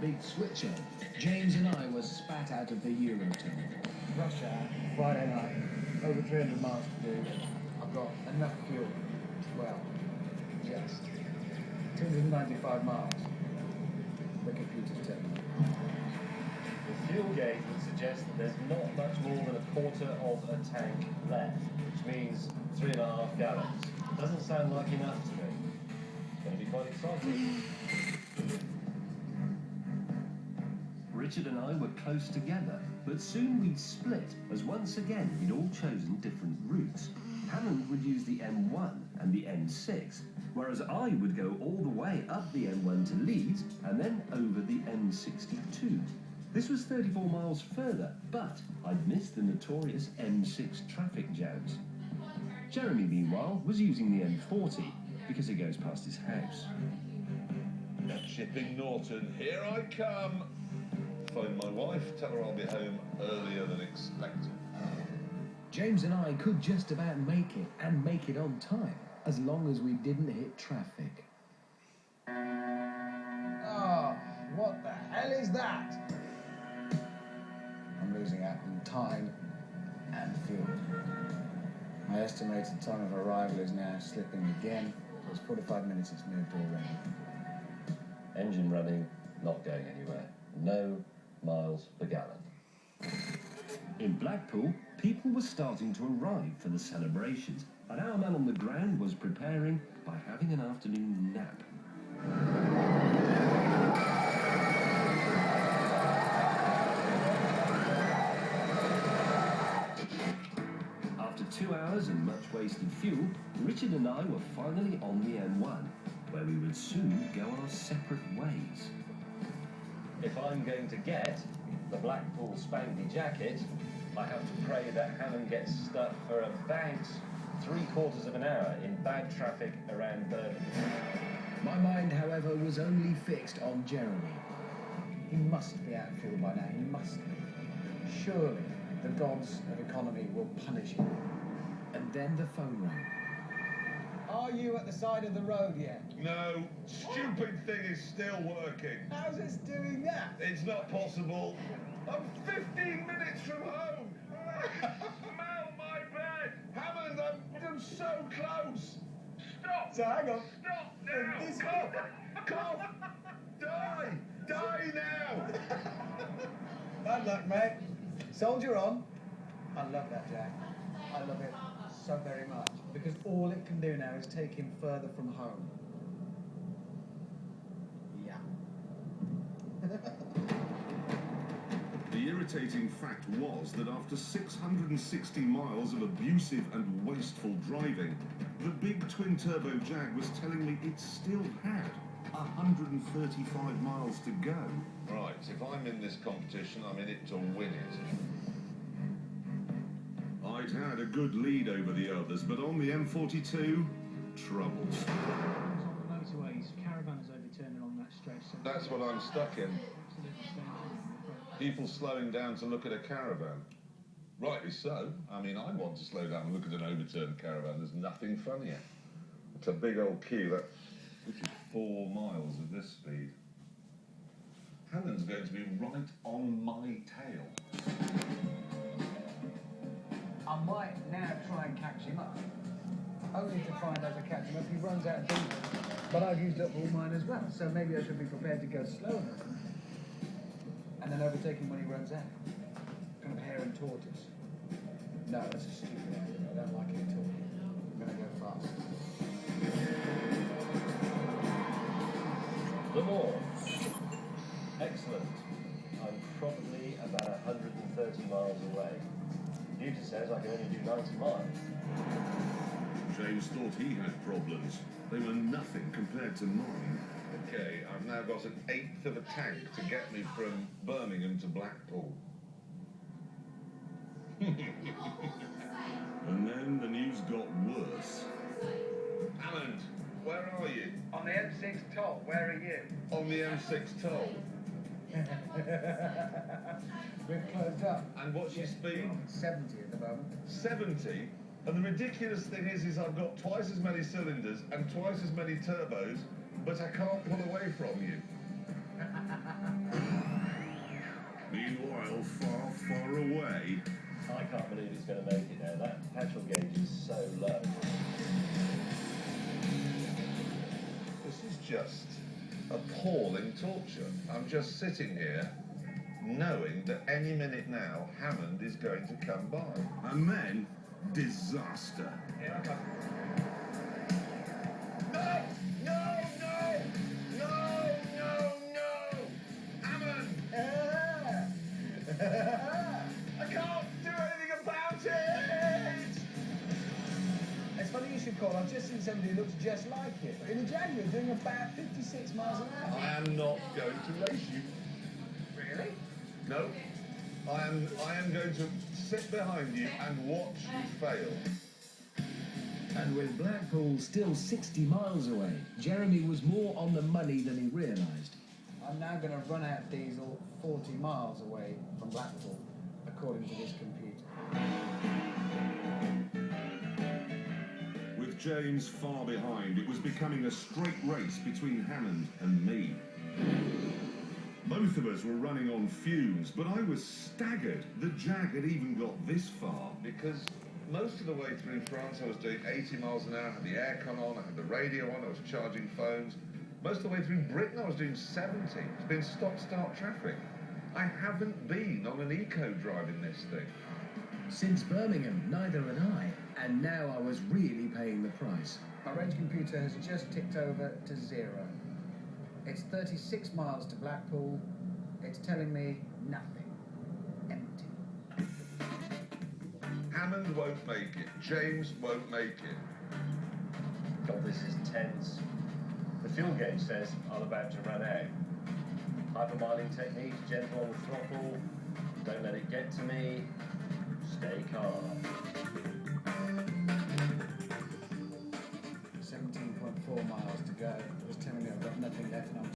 big switcher. James and I were spat out of the Eurotunnel. Rush hour, Friday night, over 300 miles to do. I've got enough fuel. Well, just 295 miles. The computer's telling me. The fuel gauge would suggest that there's not much more than a quarter of a tank left, which means 3.5 gallons. Doesn't sound like enough to me. It's going to be quite exciting. Richard and I were close together, but soon we'd split, as once again we'd all chosen different routes. Hammond would use the M1 and the M6, whereas I would go all the way up the M1 to Leeds and then over the M62. This was 34 miles further, but I'd missed the notorious M6 traffic jams. Jeremy, meanwhile, was using the M40 because it goes past his house. Shipping Norton, here I come. Phone my wife, tell her I'll be home earlier than expected. James and I could just about make it, and make it on time, as long as we didn't hit traffic. Oh, what the hell is that? I'm losing out on time and fuel. My estimated time of arrival is now slipping again. It's 45 minutes it's moved already. Engine running, not going anywhere. No miles per gallon. In Blackpool, people were starting to arrive for the celebrations, and our man on the ground was preparing by having an afternoon nap. After 2 hours and much wasted fuel, Richard and I were finally on the M1, where we would soon go our separate ways. If I'm going to get the Blackpool Spanky jacket, I have to pray that Hammond gets stuck for about 3/4 of an hour in bad traffic around Birmingham. My mind, however, was only fixed on Jeremy. He must be out of fuel by now. He must be. Surely the gods of economy will punish him. And then the phone rang. Are you at the side of the road yet? No, stupid thing is still working. How's it doing that? It's not possible. I'm 15 minutes from home. Mel, my bed. Hammond, I'm so close. Stop. So hang on. Stop now. This Cough. Die. Die now. Bad luck, mate. Soldier on. I love that, Jack. I love it so very much, because all it can do now is take him further from home. Yeah. The irritating fact was that after 660 miles of abusive and wasteful driving, the big twin-turbo Jag was telling me it still had 135 miles to go. Right, if I'm in this competition, I'm in it to win it. I'd had a good lead over the others, but on the M42, trouble. On the motorways, caravans overturned along that stretch. So That's what I'm stuck in. absolutely staging. People slowing down to look at a caravan. Rightly so. I mean, I want to slow down and look at an overturned caravan. There's nothing funnier. It's a big old queue, which is 4 miles at this speed. Hammond's going to be right on my tail. I might now try and catch him up. Only to find out to catch him up, he runs out of diesel. But I've used up all mine as well, so maybe I should be prepared to go slower. And then overtake him when he runs out. Kind of hare and tortoise. No, that's a stupid idea. I don't like it at all. I'm going to go fast. The more. Excellent. I'm probably about 130 miles away. Computer says I can only do 90 miles. James thought he had problems. They were nothing compared to mine. Okay, I've now got 1/8 of a tank to get me from Birmingham to Blackpool. And then the news got worse. Hammond, where are you? On the M6 toll, where are you? On the M6 toll. We've closed up. And what's your speed? 70 at the moment. 70. And the ridiculous thing is I've got twice as many cylinders and twice as many turbos, but I can't pull away from you. if he's going to make it now. That petrol gauge is so low. This is just appalling torture. I'm just sitting here knowing that any minute now Hammond is going to come by. And then, disaster. Here I come. No! No! No! No! No! No! Hammond! I can't do anything about it! It's funny you should call. I've just seen somebody who looks just like you. In a Jag, you're doing about 56 miles an hour. I am not going to race you. Really? No. I am going to sit behind you and watch you fail. And with Blackpool still 60 miles away, Jeremy was more on the money than he realised. I'm now going to run out diesel 40 miles away from Blackpool, according to this computer. With James far behind, it was becoming a straight race between Hammond and me. Both of us were running on fumes, but I was staggered the Jag had even got this far. Because most of the way through France I was doing 80 miles an hour, I had the aircon on, I had the radio on, I was charging phones. Most of the way through Britain I was doing 70. It's been stop-start traffic. I haven't been on an eco driving this thing. Since Birmingham, neither had I, and now I was really paying the price. My range computer has just ticked over to 0. It's 36 miles to Blackpool. It's telling me nothing. Empty. Hammond won't make it. James won't make it. God, this is tense. The fuel gauge says I'm about to run out. Hypermiling technique, gentle on the throttle, don't let it get to me, stay calm. 17.4 miles to go. It was telling me I've got nothing left and I'm